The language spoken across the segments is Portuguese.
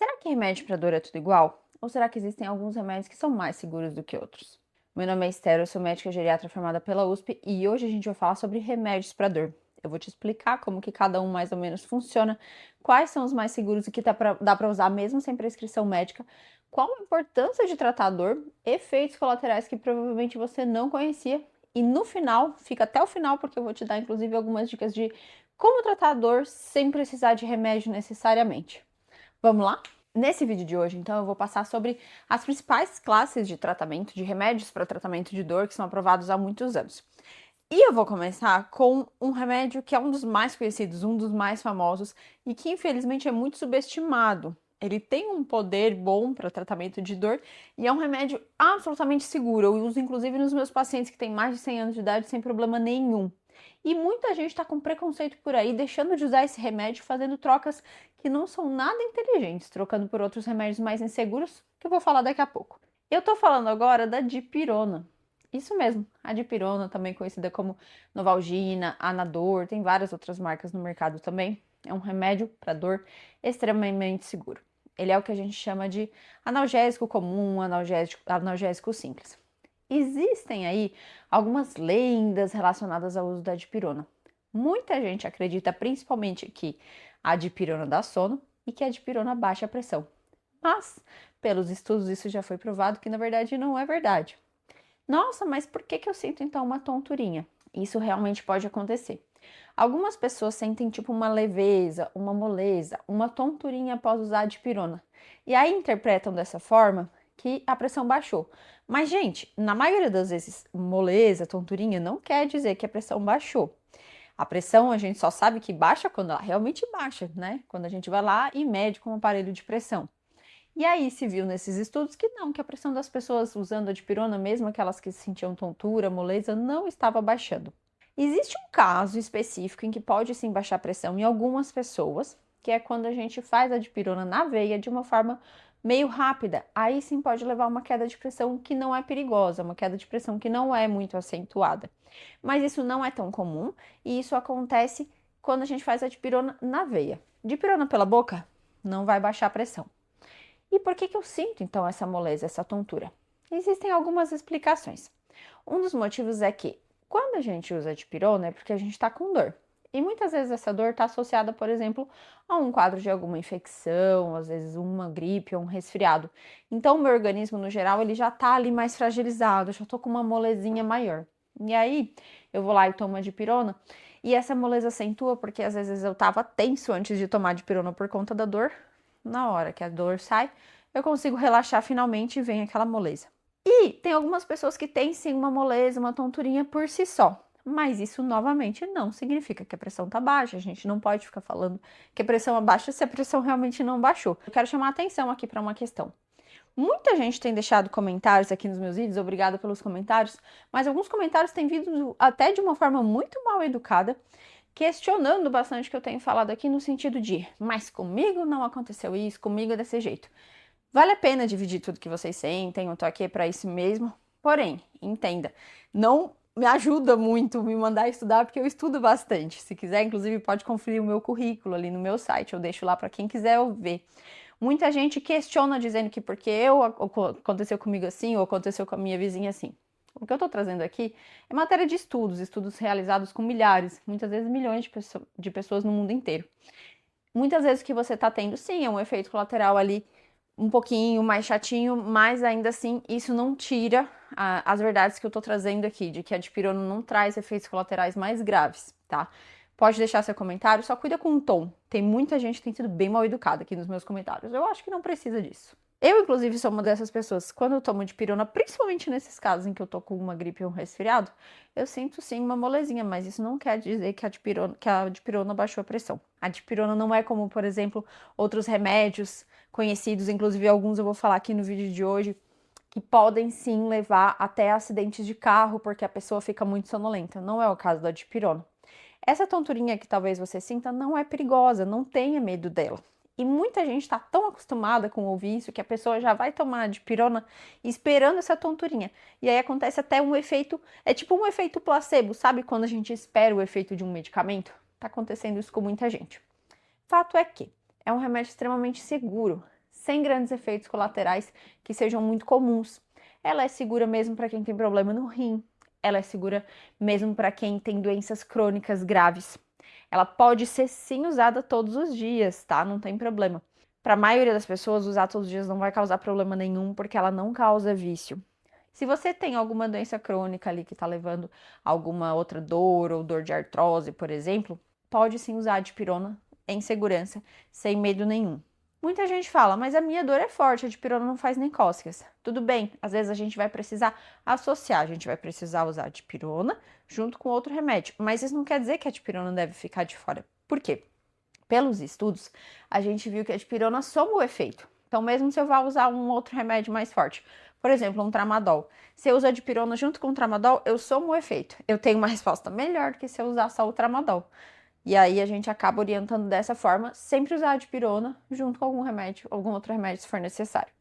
Será que remédio para dor é tudo igual? Ou será que existem alguns remédios que são mais seguros do que outros? Meu nome é Esther, eu sou médica geriatra formada pela USP e hoje a gente vai falar sobre remédios para dor. Eu vou te explicar como que cada um mais ou menos funciona, quais são os mais seguros e que dá para usar mesmo sem prescrição médica, qual a importância de tratar a dor, efeitos colaterais que provavelmente você não conhecia e no final, fica até o final porque eu vou te dar inclusive algumas dicas de como tratar a dor sem precisar de remédio necessariamente. Vamos lá? Nesse vídeo de hoje, então, eu vou passar sobre as principais classes de tratamento, de remédios para tratamento de dor que são aprovados há muitos anos. E eu vou começar com um remédio que é um dos mais conhecidos, um dos mais famosos e que infelizmente é muito subestimado. Ele tem um poder bom para tratamento de dor e é um remédio absolutamente seguro. Eu uso inclusive nos meus pacientes que têm mais de 100 anos de idade sem problema nenhum. E muita gente está com preconceito por aí, deixando de usar esse remédio, fazendo trocas que não são nada inteligentes, trocando por outros remédios mais inseguros, que eu vou falar daqui a pouco. Eu tô falando agora da dipirona. Isso mesmo, a dipirona, também conhecida como Novalgina, Anador, tem várias outras marcas no mercado também. É um remédio para dor extremamente seguro. Ele é o que a gente chama de analgésico comum, analgésico simples. Existem aí algumas lendas relacionadas ao uso da dipirona. Muita gente acredita principalmente que a dipirona dá sono e que a dipirona baixa a pressão. Mas, pelos estudos, isso já foi provado que na verdade não é verdade. Nossa, mas por que eu sinto então uma tonturinha? Isso realmente pode acontecer. Algumas pessoas sentem tipo uma leveza, uma moleza, uma tonturinha após usar a dipirona. E aí interpretam dessa forma que a pressão baixou. Mas, gente, na maioria das vezes, moleza, tonturinha não quer dizer que a pressão baixou. A pressão a gente só sabe que baixa quando ela realmente baixa, né? Quando a gente vai lá e mede com um aparelho de pressão. E aí se viu nesses estudos que não, que a pressão das pessoas usando a dipirona, mesmo aquelas que sentiam tontura, moleza, não estava baixando. Existe um caso específico em que pode sim baixar a pressão em algumas pessoas, que é quando a gente faz a dipirona na veia de uma forma meio rápida. Aí sim pode levar a uma queda de pressão que não é perigosa, uma queda de pressão que não é muito acentuada. Mas isso não é tão comum e isso acontece quando a gente faz a dipirona na veia. Dipirona pela boca não vai baixar a pressão. E por que eu sinto então essa moleza, essa tontura? Existem algumas explicações. Um dos motivos é que quando a gente usa a dipirona é porque a gente está com dor. E muitas vezes essa dor está associada, por exemplo, a um quadro de alguma infecção, às vezes uma gripe ou um resfriado. Então, o meu organismo, no geral, ele já está ali mais fragilizado, já estou com uma molezinha maior. E aí, eu vou lá e tomo a dipirona, e essa moleza acentua porque às vezes eu estava tenso antes de tomar a dipirona por conta da dor. Na hora que a dor sai, eu consigo relaxar finalmente e vem aquela moleza. E tem algumas pessoas que têm sim uma moleza, uma tonturinha por si só. Mas isso novamente não significa que a pressão está baixa. A gente não pode ficar falando que a pressão é baixa se a pressão realmente não baixou. Eu quero chamar a atenção aqui para uma questão. Muita gente tem deixado comentários aqui nos meus vídeos, obrigada pelos comentários, mas alguns comentários têm vindo até de uma forma muito mal educada, questionando bastante o que eu tenho falado aqui no sentido de, mas comigo não aconteceu isso, comigo é desse jeito. Vale a pena dividir tudo que vocês sentem, eu tô aqui para isso mesmo. Porém, entenda, não me ajuda muito me mandar estudar porque eu estudo bastante. Se quiser, inclusive, pode conferir o meu currículo ali no meu site, eu deixo lá para quem quiser ver. Muita gente questiona dizendo que porque aconteceu comigo assim ou aconteceu com a minha vizinha assim. O que eu estou trazendo aqui é matéria de estudos, estudos realizados com milhares, muitas vezes milhões de pessoas no mundo inteiro. Muitas vezes o que você está tendo, sim, é um efeito colateral ali um pouquinho mais chatinho, mas ainda assim isso não tira as verdades que eu tô trazendo aqui, de que a dipirona não traz efeitos colaterais mais graves, tá? Pode deixar seu comentário, só cuida com o tom. Tem muita gente que tem sido bem mal educada aqui nos meus comentários. Eu acho que não precisa disso. Eu, inclusive, sou uma dessas pessoas. Quando eu tomo dipirona, principalmente nesses casos em que eu tô com uma gripe ou um resfriado, eu sinto sim uma molezinha, mas isso não quer dizer que a dipirona baixou a pressão. A dipirona não é como, por exemplo, outros remédios conhecidos, inclusive alguns eu vou falar aqui no vídeo de hoje, que podem sim levar até acidentes de carro porque a pessoa fica muito sonolenta. Não é o caso da dipirona. Essa tonturinha que talvez você sinta não é perigosa, não tenha medo dela. E muita gente está tão acostumada com ouvir isso que a pessoa já vai tomar a dipirona esperando essa tonturinha. E aí acontece até um efeito, é tipo um efeito placebo, sabe quando a gente espera o efeito de um medicamento? Tá acontecendo isso com muita gente. Fato é que é um remédio extremamente seguro. sem grandes efeitos colaterais que sejam muito comuns. Ela é segura mesmo para quem tem problema no rim, ela é segura mesmo para quem tem doenças crônicas graves. Ela pode ser sim usada todos os dias, tá? Não tem problema. Para a maioria das pessoas, usar todos os dias não vai causar problema nenhum, porque ela não causa vício. Se você tem alguma doença crônica ali que está levando a alguma outra dor ou dor de artrose, por exemplo, pode sim usar a dipirona em segurança, sem medo nenhum. Muita gente fala, mas a minha dor é forte, a dipirona não faz nem cócegas. Tudo bem, às vezes a gente vai precisar associar, a gente vai precisar usar a dipirona junto com outro remédio, mas isso não quer dizer que a dipirona deve ficar de fora. Por quê? Pelos estudos, a gente viu que a dipirona soma o efeito. Então, mesmo se eu vá usar um outro remédio mais forte, por exemplo, um tramadol, se eu usar a dipirona junto com o tramadol, eu somo o efeito. Eu tenho uma resposta melhor do que se eu usar só o tramadol. E aí a gente acaba orientando dessa forma, sempre usar a dipirona junto com algum remédio, algum outro remédio se for necessário.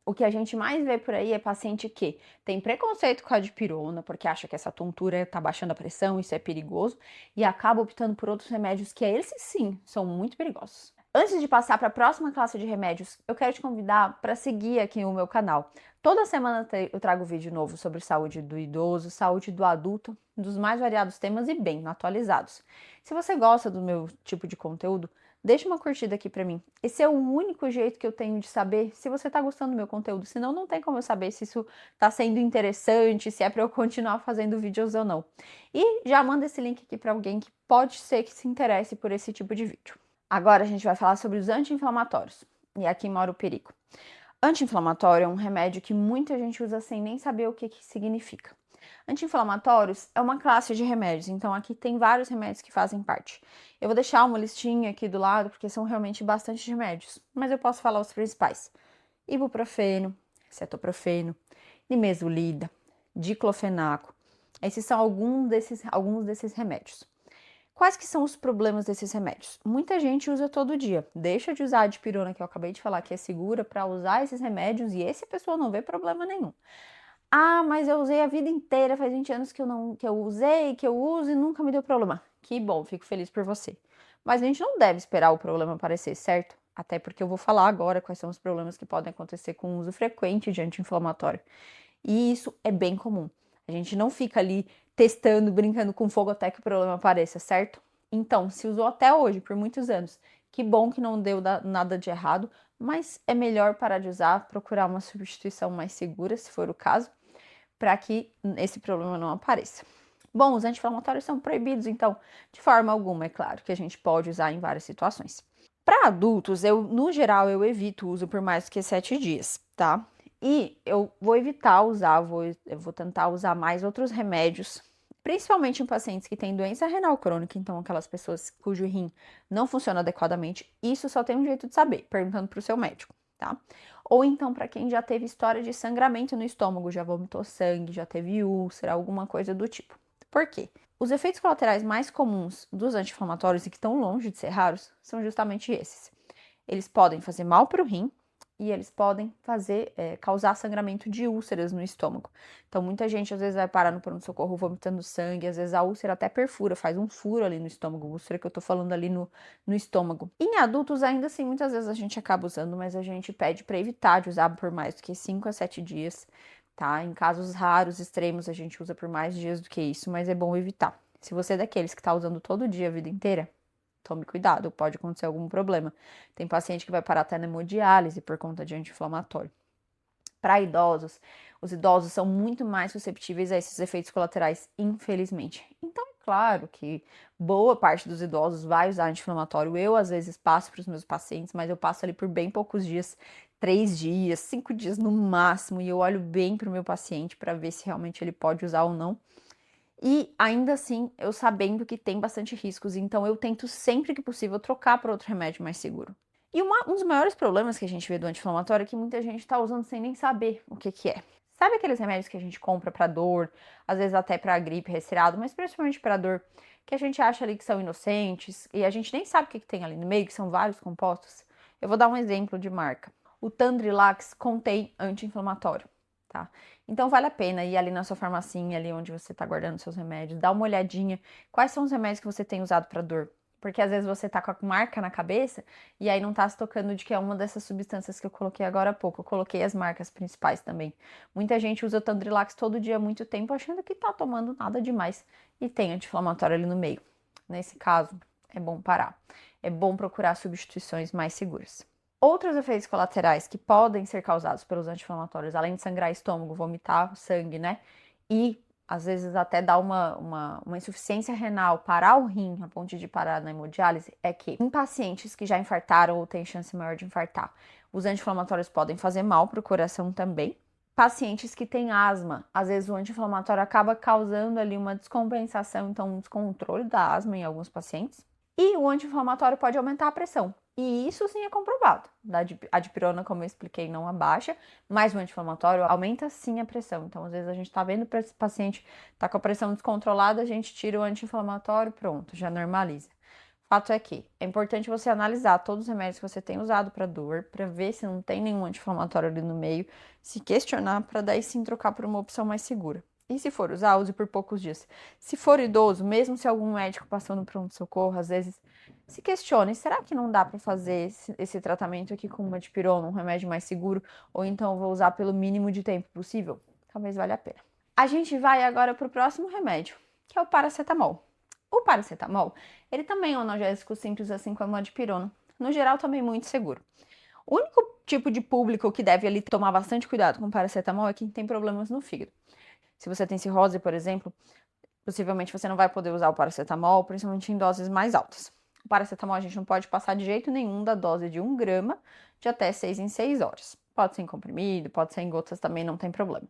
O que a gente mais vê por aí é paciente que tem preconceito com a dipirona, porque acha que essa tontura tá baixando a pressão, isso é perigoso, e acaba optando por outros remédios que esses sim são muito perigosos. Antes de passar para a próxima classe de remédios, eu quero te convidar para seguir aqui o meu canal. Toda semana eu trago vídeo novo sobre saúde do idoso, saúde do adulto, dos mais variados temas e bem atualizados. Se você gosta do meu tipo de conteúdo, deixa uma curtida aqui pra mim. Esse é o único jeito que eu tenho de saber se você tá gostando do meu conteúdo. Senão não tem como eu saber se isso tá sendo interessante, se é pra eu continuar fazendo vídeos ou não. E já manda esse link aqui pra alguém que pode ser que se interesse por esse tipo de vídeo. Agora a gente vai falar sobre os anti-inflamatórios. E aqui mora o perigo. Anti-inflamatório é um remédio que muita gente usa sem nem saber o que significa. Anti-inflamatórios é uma classe de remédios, então aqui tem vários remédios que fazem parte. Eu vou deixar uma listinha aqui do lado, porque são realmente bastante remédios, mas eu posso falar os principais. Ibuprofeno, cetoprofeno, nimesulida, diclofenaco. Esses são alguns desses remédios. Quais que são os problemas desses remédios? Muita gente usa todo dia. Deixa de usar a dipirona que eu acabei de falar que é segura para usar esses remédios e esse pessoa não vê problema nenhum. Ah, mas eu usei a vida inteira, faz 20 anos que eu usei, que eu uso e nunca me deu problema. Que bom, fico feliz por você. Mas a gente não deve esperar o problema aparecer, certo? Até porque eu vou falar agora quais são os problemas que podem acontecer com o uso frequente de anti-inflamatório. E isso é bem comum. A gente não fica ali testando, brincando com fogo até que o problema apareça, certo? Então, se usou até hoje, por muitos anos, que bom que não deu nada de errado, mas é melhor parar de usar, procurar uma substituição mais segura, se for o caso, para que esse problema não apareça. Bom, os anti-inflamatórios são proibidos, então, de forma alguma, é claro, que a gente pode usar em várias situações. Para adultos, no geral, eu evito o uso por mais que 7 dias, tá? E eu vou evitar usar, eu vou tentar usar mais outros remédios, principalmente em pacientes que têm doença renal crônica, então aquelas pessoas cujo rim não funciona adequadamente. Isso só tem um jeito de saber, perguntando para o seu médico, tá? Ou então para quem já teve história de sangramento no estômago, já vomitou sangue, já teve úlcera, alguma coisa do tipo. Por quê? Os efeitos colaterais mais comuns dos anti-inflamatórios e que estão longe de ser raros são justamente esses. Eles podem fazer mal para o rim e eles podem causar sangramento de úlceras no estômago. Então, muita gente às vezes vai parar no pronto-socorro vomitando sangue, às vezes a úlcera até perfura, faz um furo ali no estômago, úlcera que eu tô falando ali no estômago. Em adultos, ainda assim, muitas vezes a gente acaba usando, mas a gente pede para evitar de usar por mais do que 5 a 7 dias, tá? Em casos raros, extremos, a gente usa por mais dias do que isso, mas é bom evitar. Se você é daqueles que tá usando todo dia a vida inteira, tome cuidado, pode acontecer algum problema. Tem paciente que vai parar até na hemodiálise por conta de anti-inflamatório. Para idosos, os idosos são muito mais susceptíveis a esses efeitos colaterais, infelizmente. Então, é claro que boa parte dos idosos vai usar anti-inflamatório. Eu, às vezes, passo para os meus pacientes, mas eu passo ali por bem poucos dias, 3 dias, 5 dias no máximo, e eu olho bem para o meu paciente para ver se realmente ele pode usar ou não. E ainda assim, eu sabendo que tem bastante riscos, então eu tento sempre que possível trocar para outro remédio mais seguro. E um dos maiores problemas que a gente vê do anti-inflamatório é que muita gente está usando sem nem saber o que é. Sabe aqueles remédios que a gente compra para dor, às vezes até para gripe, resfriado, mas principalmente para dor, que a gente acha ali que são inocentes e a gente nem sabe o que tem ali no meio, que são vários compostos? Eu vou dar um exemplo de marca. O Tandrilax contém anti-inflamatório, tá? Então vale a pena ir ali na sua farmacinha, ali onde você está guardando seus remédios, dar uma olhadinha quais são os remédios que você tem usado para dor. Porque às vezes você tá com a marca na cabeça e aí não tá se tocando de que é uma dessas substâncias que eu coloquei agora há pouco. Eu coloquei as marcas principais também. Muita gente usa o Tandrilax todo dia há muito tempo achando que tá tomando nada demais e tem anti-inflamatório ali no meio. Nesse caso, é bom parar. É bom procurar substituições mais seguras. Outros efeitos colaterais que podem ser causados pelos anti-inflamatórios, além de sangrar estômago, vomitar sangue, né? E às vezes até dar uma insuficiência renal, parar o rim a ponto de parar na hemodiálise, é que em pacientes que já infartaram ou têm chance maior de infartar, os anti-inflamatórios podem fazer mal para o coração também. Pacientes que têm asma, às vezes o anti-inflamatório acaba causando ali uma descompensação, então um descontrole da asma em alguns pacientes. E o anti-inflamatório pode aumentar a pressão. E isso sim é comprovado. A dipirona, como eu expliquei, não abaixa, mas o anti-inflamatório aumenta sim a pressão. Então, às vezes, a gente está vendo para esse paciente tá com a pressão descontrolada, a gente tira o anti-inflamatório, pronto, já normaliza. Fato é que é importante você analisar todos os remédios que você tem usado para dor, para ver se não tem nenhum anti-inflamatório ali no meio, se questionar para daí sim trocar por uma opção mais segura. E se for usar, use por poucos dias. Se for idoso, mesmo se algum médico passou no pronto-socorro, às vezes se questione, será que não dá para fazer esse tratamento aqui com uma dipirona, um remédio mais seguro, ou então eu vou usar pelo mínimo de tempo possível? Talvez valha a pena. A gente vai agora para o próximo remédio, que é o paracetamol. O paracetamol, ele também é um analgésico simples, assim como a dipirona. No geral, também muito seguro. O único tipo de público que deve ali tomar bastante cuidado com o paracetamol é quem tem problemas no fígado. Se você tem cirrose, por exemplo, possivelmente você não vai poder usar o paracetamol, principalmente em doses mais altas. O paracetamol a gente não pode passar de jeito nenhum da dose de 1 grama de até 6 em 6 horas. Pode ser em comprimido, pode ser em gotas também, não tem problema.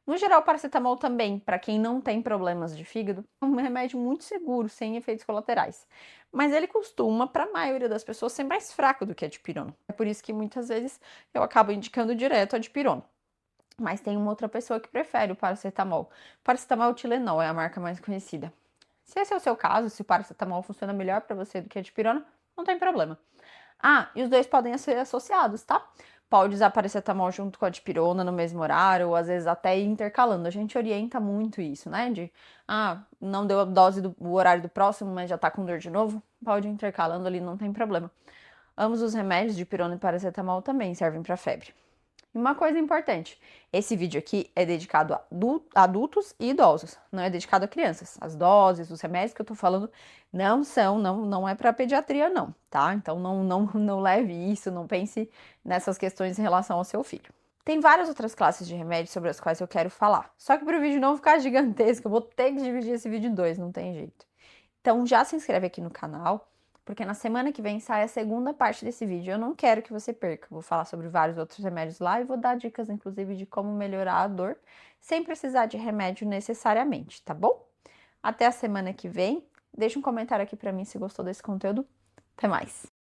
No geral, o paracetamol também, para quem não tem problemas de fígado, é um remédio muito seguro, sem efeitos colaterais. Mas ele costuma, para a maioria das pessoas, ser mais fraco do que a dipirona. É por isso que muitas vezes eu acabo indicando direto a dipirona. Mas tem uma outra pessoa que prefere o paracetamol. O paracetamol Tilenol é a marca mais conhecida. Se esse é o seu caso, se o paracetamol funciona melhor para você do que a dipirona, não tem problema. Ah, e os dois podem ser associados, tá? Pode usar paracetamol junto com a dipirona no mesmo horário, ou às vezes até ir intercalando. A gente orienta muito isso, né? Não deu a dose do horário do próximo, mas já tá com dor de novo. Pode ir intercalando ali, não tem problema. Ambos os remédios, dipirona e paracetamol, também servem para febre. E uma coisa importante, esse vídeo aqui é dedicado a adultos e idosos, não é dedicado a crianças. As doses, os remédios que eu tô falando não é para pediatria não, tá? Então não leve isso, não pense nessas questões em relação ao seu filho. Tem várias outras classes de remédios sobre as quais eu quero falar. Só que para o vídeo não ficar gigantesco, eu vou ter que dividir esse vídeo em dois, não tem jeito. Então já se inscreve aqui no canal, porque na semana que vem sai a segunda parte desse vídeo. Eu não quero que você perca. Vou falar sobre vários outros remédios lá e vou dar dicas, inclusive, de como melhorar a dor sem precisar de remédio necessariamente, tá bom? Até a semana que vem. Deixa um comentário aqui pra mim se gostou desse conteúdo. Até mais!